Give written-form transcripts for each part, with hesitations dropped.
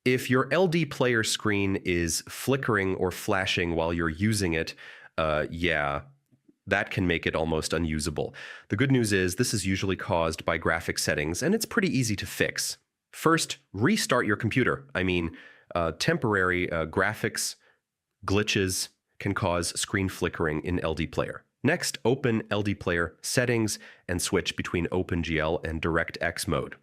If your LDPlayer screen is flickering or flashing while you're using it, yeah, that can make it almost unusable. The good news is this is usually caused by graphics settings, and it's pretty easy to fix. First, restart your computer. Temporary graphics glitches can cause screen flickering in LDPlayer. Next, open LDPlayer settings and switch between OpenGL and DirectX mode.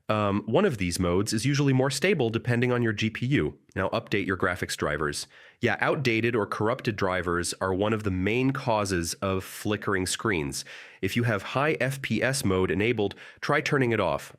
One of these modes is usually more stable depending on your GPU. Now update your graphics drivers. Yeah, outdated or corrupted drivers are one of the main causes of flickering screens. If you have high FPS mode enabled, try turning it off.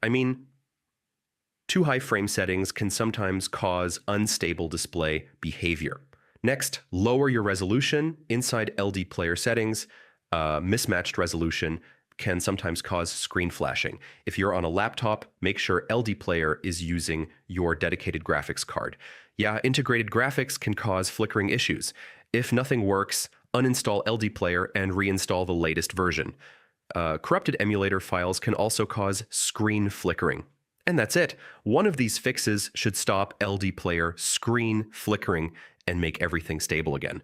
Too high frame settings can sometimes cause unstable display behavior. Next, lower your resolution inside LDPlayer settings. Mismatched resolution can sometimes cause screen flashing. If you're on a laptop, make sure LDPlayer is using your dedicated graphics card. Yeah, integrated graphics can cause flickering issues. If nothing works, uninstall LDPlayer and reinstall the latest version. Corrupted emulator files can also cause screen flickering. And that's it. One of these fixes should stop LDPlayer screen flickering and make everything stable again.